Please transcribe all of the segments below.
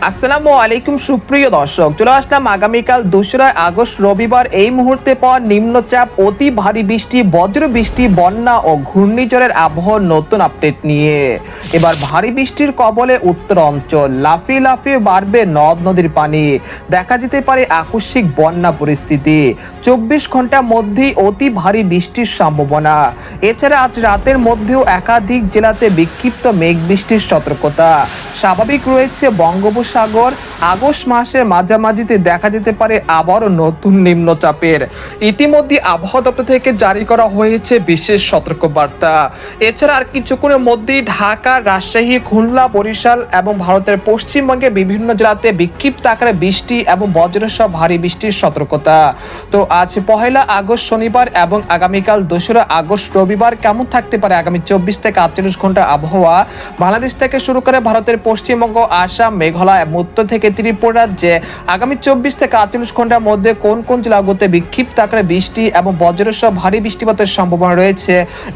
আসসালামু আলাইকুম সুপ্রিয় দর্শক, চলে আসলাম আগামীকাল 2রা আগস্ট রবিবার এই মুহূর্তে পাওয়া নিম্নচাপ, অতি ভারী বৃষ্টি, বজ্র বৃষ্টি, বন্যা ও ঘূর্ণিঝড়ের আবহাওয়ার নতুন আপডেট নিয়ে। এবার ভারী বৃষ্টির কবলে উত্তর অঞ্চল, লাফিয়ে লাফিয়ে বাড়বে নদ নদীর পানি, দেখা যেতে পারে আকস্মিক বন্যা পরিস্থিতি। 24 ঘন্টার মধ্যেই অতি ভারী বৃষ্টির সম্ভাবনা। এছাড়া আজ রাতের মধ্যেও একাধিক জেলাতে বিক্ষিপ্ত মেঘ বৃষ্টির সতর্কতা। স্বাভাবিক রয়েছে বঙ্গোপসাগর, আগস্ট মাসের মাঝামাঝিতে দেখা যেতে পারে আবারও নতুন নিম্নচাপের। ইতিমধ্যে আবহাওয়া দপ্তর থেকে জারি করা হয়েছে বিশেষ সতর্কবার্তা। এছাড়া আর কিছুক্ষণের মধ্যেই ঢাকা, রাজশাহী, খুলনা, বরিশাল এবং ভারতের পশ্চিমবঙ্গে বিভিন্ন জেলাতে বিক্ষিপ্ত আকারে বৃষ্টি এবং বজ্রসহ ভারী বৃষ্টির সতর্কতা। তো আজ 1 আগস্ট শনিবার এবং আগামীকাল 2রা আগস্ট রবিবার কেমন থাকতে পারে আগামী 24 থেকে 48 ঘন্টা আবহাওয়া বাংলাদেশ থেকে শুরু করে ভারতের পশ্চিমবঙ্গ, আসাম, মেঘালয় এবং উত্তর থেকে ত্রিপুরা রাজ্যে আগামী 24 থেকে 48 ঘন্টার মধ্যে কোন কোন জেলাগুলোতে বিক্ষিপ্ত আকারে বৃষ্টি এবং বজ্রসহ ভারী বৃষ্টিপাতের সম্ভাবনা রয়েছে।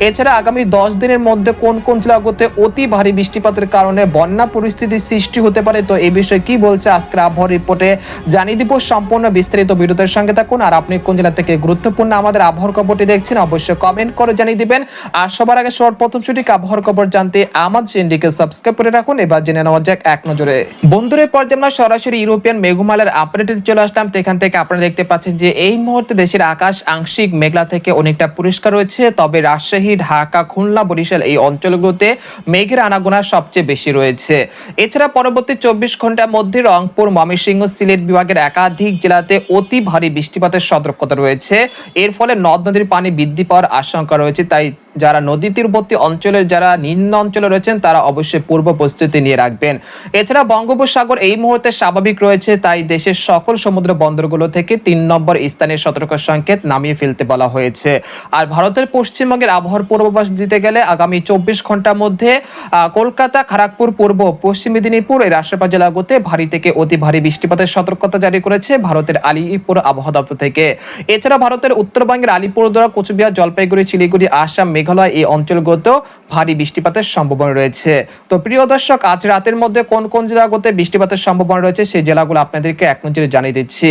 এছাড়া আগামী 10 দিনের মধ্যে কোন কোন জেলাগুলোতে অতি ভারী বৃষ্টিপাতের কারণে বন্যা পরিস্থিতির সৃষ্টি হতে পারে। তো এই বিষয়ে কি বলছে আজকের আবহাওয়া রিপোর্টে জানিয়ে দিব সম্পূর্ণ বিস্তারিত। ভিডিওর সঙ্গে থাকুন। আর আপনি কোন জেলা থেকে গুরুত্বপূর্ণ আমাদের আবহাওয়ার খবরটি দেখছেন অবশ্যই কমেন্ট করে জানিয়ে দিবেন। আর সবার আগে সর্বপ্রথম সঠিক আবহাওয়ার খবর জানতে আমাদের চ্যানেলটিকে সাবস্ক্রাইব করে রাখুন। এবার জেনে নেওয়া যাক এক নজরে। বন্ধুদের পর্যায়ে আমরা সরাসরি ইউরোপিয়ান মেঘমালার আপডেটে চলে আসলাম। তো এখান থেকে আপনারা দেখতে পাচ্ছেন যে এই মুহূর্তে দেশের আকাশ আংশিক মেঘলা থেকে অনেকটা পরিষ্কার রয়েছে। তবে রাজশাহী, ঢাকা, খুলনা, বরিশাল এই অঞ্চলগুলোতে মেঘের আনাগোনা সবচেয়ে বেশি রয়েছে। এছাড়া পরবর্তী 24 ঘন্টার মধ্যে রংপুর, ময়মনসিংহ, সিলেট বিভাগের একাধিক জেলাতে অতি ভারী বৃষ্টিপাতের সতর্কতা রয়েছে। এর ফলে নদ নদীর পানি বৃদ্ধি পাওয়ার আশঙ্কা রয়েছে। তাই যারা নদী তীরবর্তী অঞ্চলের যারা নিম্ন অঞ্চলে রয়েছেন তারা অবশ্যই পূর্ব প্রস্তুতি নিয়ে রাখবেন। এছাড়া বঙ্গোপসাগর এই মুহূর্তে স্বাভাবিক রয়েছে, তাই দেশের সকল সমুদ্র বন্দরগুলো থেকে 3 নম্বর স্থানের সতর্ক সংকেত নামিয়ে ফেলতে বলা হয়েছে। আর ভারতের পশ্চিমবঙ্গের আবহাওয়ার পূর্বাভাস দিতে গেলে আগামী 24 ঘন্টার মধ্যে কলকাতা, খড়গপুর, পূর্ব পশ্চিম মেদিনীপুর এর আশেপাশ জেলাগুলোতে ভারী থেকে অতি ভারী বৃষ্টিপাতের সতর্কতা জারি করেছে ভারতের আলিপুর আবহাওয়া দপ্তর থেকে। এছাড়া ভারতের উত্তরবঙ্গের আলিপুরদুয়ার, কোচবিহার, জলপাইগুড়ি, শিলিগুড়ি, আসাম, মেঘালয় এই অঞ্চলগুলোতেও ভারী বৃষ্টিপাতের সম্ভাবনা রয়েছে। তো প্রিয় দর্শক, আজ রাতের মধ্যে কোন কোন জেলাগুলোতে বৃষ্টিপাতের সম্ভাবনা রয়েছে সেই জেলাগুলো আপনাদেরকে এক নজরে জানিয়ে দিচ্ছি।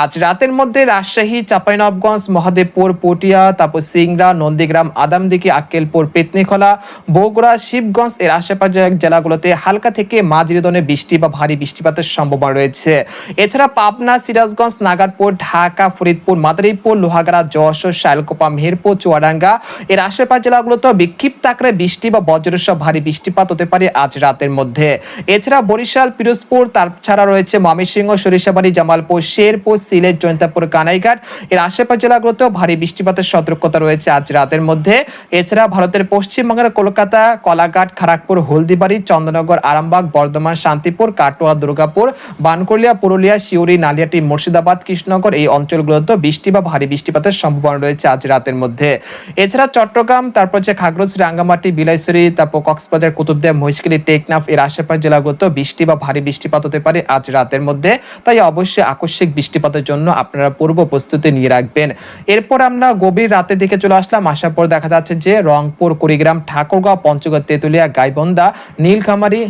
আজ রাতের মধ্যে রাজশাহী, চাঁপাইনবাবগঞ্জ, মহাদেবপুর, পটিয়া, তারপর সিংড়া, নন্দীগ্রাম, আদামদিঘি, আক্কেলপুর, পেতনিখোলা, বগুড়া, শিবগঞ্জ এর আশেপাশের জেলাগুলোতে হালকা থেকে মাঝারি ধরনের বৃষ্টি বা ভারী বৃষ্টিপাতের সম্ভাবনা রয়েছে। এছাড়া পাবনা, সিরাজগঞ্জ, নাগারপুর, ঢাকা, ফরিদপুর, মাদারীপুর, লোহাগাড়া, যশোর, শালকোপা, মেহেরপুর, চুয়াডাঙ্গা এর আশেপাশ জেলাগুলোতে বিক্ষিপ্ত আকারে বৃষ্টি বা বজ্রসহ ভারী বৃষ্টিপাত হতে পারে আজ রাতের মধ্যে। এছাড়া বরিশাল, পিরোজপুর, তাছাড়া রয়েছে ময়মনসিংহ, সরিষাবাড়ি, জামালপুর, শেরপুর, সিলেট, জৈন্তাপুর, কানাইঘাট এর আশেপাশ জেলাগুলোতেও ভারী বৃষ্টিপাতের সতর্কতা রয়েছে আজ রাতের মধ্যে। এছাড়া ভারতের পশ্চিমবঙ্গের কলকাতা, কলাঘাট, খড়গপুর, হলদিবাড়ি, চন্দ্রনগর, আরামবাগ, বর্ধমান, শান্তিপুর, কাটোয়া, দুর্গাপুর, বানকুলিয়া, পুরুলিয়া, শিউরি, নালিয়াটি, মুর্শিদাবাদ, কৃষ্ণনগর এই অঞ্চলগুলোতে বৃষ্টি বা ভারী বৃষ্টিপাতের সম্ভাবনা রয়েছে আজ রাতের মধ্যে। এছাড়া চট্টগ্রাম, তারপর হচ্ছে খাগড়াছড়ি, রাঙ্গামাটি, বিলাইছড়ি, তারপর কক্সবাজার, কুতুবদিয়া, মহেশখালী, টেকনাফ এর আশেপাশ জেলাগুলোতে বৃষ্টি বা ভারী বৃষ্টিপাত হতে পারে আজ রাতের মধ্যে। তাই অবশ্যই আকস্মিক বৃষ্টিপাতের জন্য আপনারা পূর্ব প্রস্তুতি নিয়ে রাখবেন। এরপর আমরা গভীর রাতের দিকে চলে আসলাম। আসার পর দেখা যাচ্ছে যে রংপুর, কুড়িগ্রাম, ঠাকুরগাঁও, পঞ্চগড়, তেঁতুলিয়া, গাইবান্ধা, নীলফামারী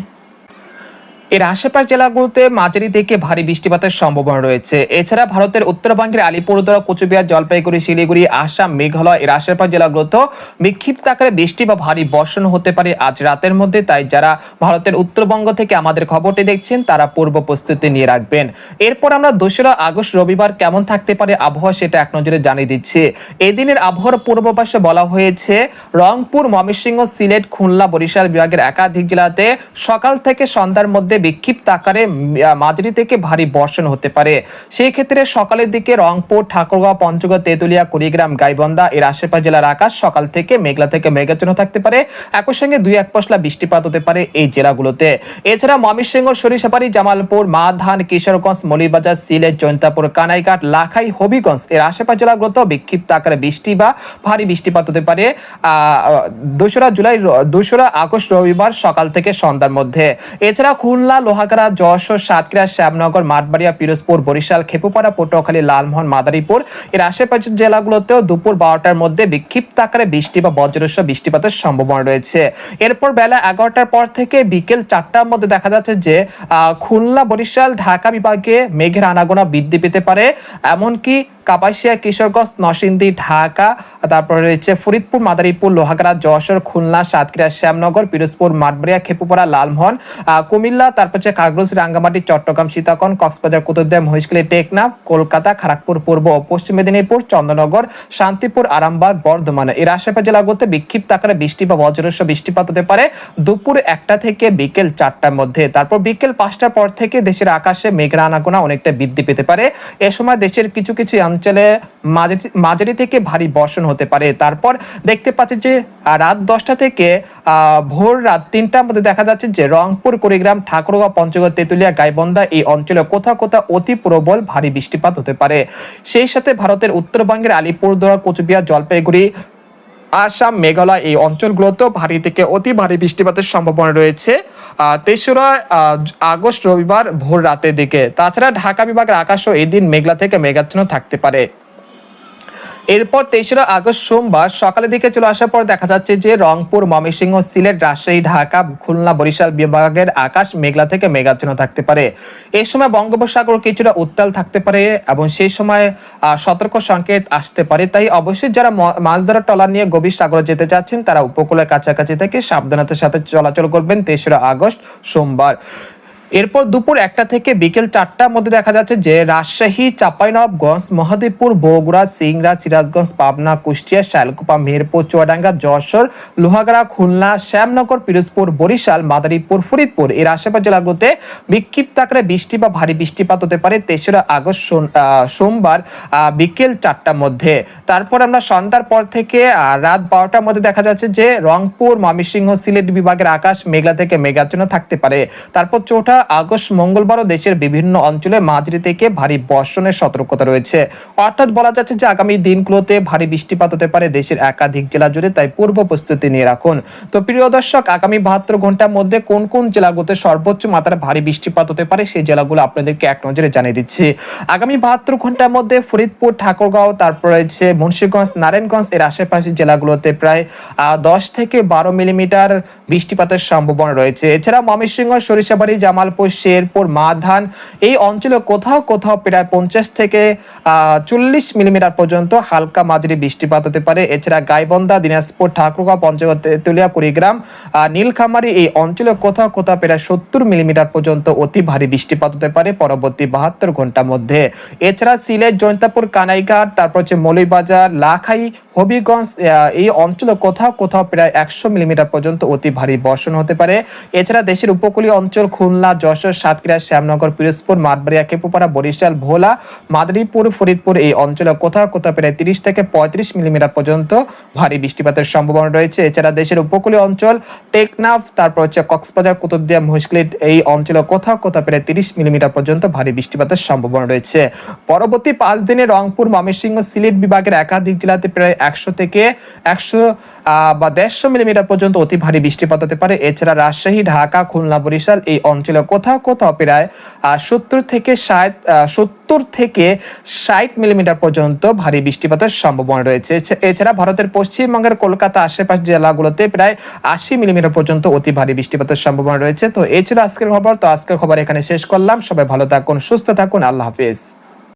এর আশেপাশ জেলাগুলোতে মাঝারি থেকে ভারী বৃষ্টিপাতের সম্ভাবনা রয়েছে। এছাড়া ভারতের উত্তরবঙ্গের আলিপুরদুয়ার, কোচবিহার, জলপাইগুড়ি, শিলিগুড়ি, আসাম, মেঘালয় এর আশেপাশ জেলাগুলোতেও বিক্ষিপ্ত আকারে বৃষ্টি বা ভারী বর্ষণ হতে পারে আজ রাতের মধ্যে। তাই যারা ভারতের উত্তরবঙ্গ থেকে আমাদের খবরটি দেখছেন তারা পূর্ব প্রস্তুতি নিয়ে রাখবেন। এরপর আমরা 2রা আগস্ট রবিবার কেমন থাকতে পারে আবহাওয়া সেটা এক নজরে জানিয়ে দিচ্ছি। এই দিনের আবহাওয়ার পূর্বাভাসে বলা হয়েছে রংপুর, ময়মনসিংহ, সিলেট, খুলনা, বরিশাল বিভাগের একাধিক জেলাতে সকাল থেকে সন্ধ্যার মধ্যে বিক্ষিপ্ত আকারে মাঝারি থেকে ভারী বর্ষণ হতে পারে। সেই ক্ষেত্রে সকালের দিকে রংপুর, ঠাকুরগাঁও, পঞ্চগড়, তেঁতুলিয়া, কুড়িগ্রাম, গাইবান্ধা এর আশেপাশ জেলার আকাশ সকাল থেকে মেঘলা থেকে মেঘাচ্ছন্ন থাকতে পারে। একই সঙ্গে 2-1 পশলা বৃষ্টিপাত হতে পারে এই জেলাগুলোতে। এছাড়া ময়মনসিংহ, সরিষাবাড়ি, জামালপুর, মাধান, কিশোরগঞ্জ, মৌলভীবাজার, সিলেট, জৈন্তাপুর, কানাইঘাট, লাখাই, হবিগঞ্জ এর আশেপাশ জেলাগুলোতেও বিক্ষিপ্ত আকারে বৃষ্টি বা ভারী বৃষ্টিপাত হতে পারে 2রা আগস্ট রবিবার সকাল থেকে সন্ধ্যার মধ্যে। এছাড়া খুলনা, খুলনা, লোহাগাড়া, যশোর, সাতক্ষীরা, শ্যামনগর, মাঠবাড়িয়া, পিরোজপুর, বরিশাল, খেপুপাড়া, পটুয়াখালী, লালমোহন, মাদারীপুর এর আশেপাশের জেলাগুলোতেও দুপুর 12টার মধ্যে বিক্ষিপ্ত আকারে বৃষ্টি বা বজ্রসহ বৃষ্টিপাতের সম্ভাবনা রয়েছে। এরপর বেলা 11টার পর থেকে বিকেল 4টার মধ্যে দেখা যাচ্ছে যে খুলনা, বরিশাল, ঢাকা বিভাগে মেঘের আনাগোনা বৃদ্ধি পেতে পারে। এমনকি কাপাসিয়া, কিশোরগঞ্জ, নরসিংদী, ঢাকা, তারপরে রয়েছে ফরিদপুর, মাদারীপুর, লোহাগাড়া, যশোর, খুলনা, সাতক্ষীরা, শ্যামনগর, পিরোজপুর, মাঠবাড়িয়া, খেপুপাড়া, লালমোহন, কুমিল্লা, তারপর হচ্ছে খাগড়াছড়ি, রাঙ্গামাটি, চট্টগ্রাম, সীতাকুণ্ড, কক্সবাজার, কুতুবদিয়া, মহেশখালী, টেকনাফ, কলকাতা, খড়গপুর পূর্ব ও পশ্চিম মেদিনীপুর, চন্দ্রনগর, শান্তিপুর, আরামবাগ, বর্ধমান এর আশেপাশে জেলাগুলোতে বিক্ষিপ্ত আকারে বৃষ্টি বা বজ্রসহ বৃষ্টিপাত হতে পারে দুপুর 1টা থেকে বিকেল 4টার মধ্যে। তারপর বিকেল 5টার পর থেকে দেশের আকাশে মেঘের আনাগোনা অনেকটা বৃদ্ধি পেতে পারে। এ সময় দেশের কিছু কিছু অঞ্চলে মাঝারি থেকে ভারী বর্ষণ হতে পারে। তারপর দেখতে পাচ্ছি যে রাত 10টা থেকে ভোর রাত 3টার মধ্যে দেখা যাচ্ছে যে রংপুর, কুড়িগ্রাম, ঠাকুরগাঁও, পঞ্চগড়, তেঁতুলিয়া, গাইবান্ধা এই অঞ্চলে কোথাও কোথাও অতি প্রবল ভারী বৃষ্টিপাত হতে পারে। সেই সাথে ভারতের উত্তরবঙ্গের আলিপুরদুয়ার, কোচবিহার, জলপাইগুড়ি, আসাম, মেঘালয় এই অঞ্চলগুলোতেও ভারী থেকে অতি ভারী বৃষ্টিপাতের সম্ভাবনা রয়েছে 3রা আগস্ট রবিবার ভোর রাতের দিকে। তাছাড়া ঢাকা বিভাগের আকাশও এই দিন মেঘলা থেকে মেঘাচ্ছন্ন থাকতে পারে। এরপর 23রা আগস্ট সোমবার সকালের দিকে চলে আসার পর দেখা যাচ্ছে যে রংপুর, ময়মনসিংহ, সিলেট, রাজশাহী, ঢাকা, খুলনা, বরিশাল বিভাগের আকাশ মেঘলা থেকে মেঘাচ্ছন্ন থাকতে পারে। এই সময় বঙ্গোপসাগর কিছুটা উত্তাল থাকতে পারে এবং সেই সময় সতর্ক সংকেত আসতে পারে। তাই অবশ্যই যারা মাছ ধরার ট্রলার নিয়ে গভীর সাগরে যেতে চাচ্ছেন তারা উপকূলের কাছাকাছি থেকে সাবধানতার সাথে চলাচল করবেন 23রা আগস্ট সোমবার। এরপর দুপুর 1টা থেকে বিকেল 4টার মধ্যে দেখা যাচ্ছে যে রাজশাহী, চাঁপাইনবাবগঞ্জ, মহাদেবপুর, বগুড়া, সিংড়া, সিরাজগঞ্জ, পাবনা, কুষ্টিয়া, শালকুপা, মেহেরপুর, চুয়াডাঙ্গা, যশোর, লোহাগাড়া, খুলনা, শ্যামনগর, পিরোজপুর, বরিশাল, মাদারীপুর, ফরিদপুর এর আশেপাশে জেলাগুলোতে বিক্ষিপ্ত আকারে বৃষ্টি বা ভারী বৃষ্টিপাত হতে পারে 23রা আগস্ট সোমবার বিকেল 4টার মধ্যে। তারপর আমরা সন্ধ্যার পর থেকে রাত 12টার মধ্যে দেখা যাচ্ছে যে রংপুর, ময়মনসিংহ, সিলেট বিভাগের আকাশ মেঘলা থেকে মেঘাচ্ছন্ন থাকতে পারে। তারপর 4ঠা আগস্ট মঙ্গলবারও দেশের বিভিন্ন অঞ্চলে মাঝারি থেকে ভারী বর্ষণের সতর্কতা রয়েছে। অর্থাৎ বলা যাচ্ছে যে আগামী দিনগুলোতে ভারী বৃষ্টিপাত হতে পারে দেশের একাধিক জেলা জুড়ে, তাই পূর্ব প্রস্তুতি নিয়ে রাখুন। তো প্রিয় দর্শক, আগামী 72 ঘন্টার মধ্যে কোন কোন জেলাগুলোতে সর্বোচ্চ মাত্রায় ভারী বৃষ্টিপাত হতে পারে সেই জেলাগুলো আপনাদেরকে এক নজরে জানিয়ে দিচ্ছি। আগামী 72 ঘন্টার মধ্যে ফরিদপুর, ঠাকুরগাঁও, তারপর রয়েছে মুন্সিগঞ্জ, নারায়ণগঞ্জ এর আশেপাশের জেলাগুলোতে প্রায় 10 থেকে 12 মিলিমিটার বৃষ্টিপাতের সম্ভাবনা রয়েছে। এছাড়া ময়মনসিংহ, সরিষাবাড়ি, জামালপুর, শেরপুর, মাধান এই অঞ্চলে কোথাও কোথাও প্রায় 50 থেকে 40 মিলিমিটার পর্যন্ত হালকা মাঝারি বৃষ্টিপাত হতে পারে। এছাড়া গাইবান্ধা, দিনাজপুর, ঠাকুরগাঁও, পঞ্চগড়, তেঁতুলিয়া, কুড়িগ্রাম, নীলফামারী এই অঞ্চলে কোথাও কোথাও প্রায় 70 মিলিমিটার পর্যন্ত অতি ভারী বৃষ্টিপাত হতে পারে পরবর্তী 72 ঘন্টার মধ্যে। এছাড়া সিলেট, জৈন্তাপুর, কানাইঘাট, তারপর হচ্ছে মৌলভীবাজার, লাখাই, হবিগঞ্জ এই অঞ্চলে কোথাও কোথাও প্রায় 100 মিলিমিটার পর্যন্ত অতি ভারী বর্ষণ হতে পারে। এছাড়া দেশের উপকূলীয় অঞ্চল খুলনা, যশোর, সাতক্ষীরা, শ্যামনগর, পিরোজপুর, মাঠবাড়িয়া, খেপুপাড়া, বরিশাল, ভোলা, মাদারীপুর, ফরিদপুর এই অঞ্চলে কোথাও কোথাও প্রায় 30 থেকে 35 মিলিমিটার পর্যন্ত ভারী বৃষ্টিপাতের সম্ভাবনা রয়েছে। এছাড়া দেশের উপকূলীয় অঞ্চল টেকনাফ, তারপর হচ্ছে কক্সবাজার, কুতুবদিয়া, মহেশখালী এই অঞ্চলে কোথাও কোথাও প্রায় 30 মিলিমিটার পর্যন্ত ভারী বৃষ্টিপাতের সম্ভাবনা রয়েছে। পরবর্তী 5 দিনে রংপুর, ময়মনসিংহ, সিলেট বিভাগের একাধিক জেলাতে প্রায় 100 থেকে 100 বা 150 মিলিমিটার পর্যন্ত অতি ভারী বৃষ্টিপাত হতে পারে। এছাড়া রাজশাহী, ঢাকা, খুলনা, বরিশাল এই অঞ্চলে কোথাও কোথাও প্রায় 70 থেকে 60 মিলিমিটার পর্যন্ত ভারী বৃষ্টিপাতের সম্ভাবনা রয়েছে। এছাড়া ভারতের পশ্চিমবঙ্গের কলকাতা আশেপাশ জেলাগুলোতে প্রায় 80 মিলিমিটার পর্যন্ত অতি ভারী বৃষ্টিপাতের সম্ভাবনা রয়েছে। তো এই ছিল আজকের খবর। তো আজকের খবর এখানে শেষ করলাম। সবাই ভালো থাকুন, সুস্থ থাকুন, আল্লাহ হাফেজ।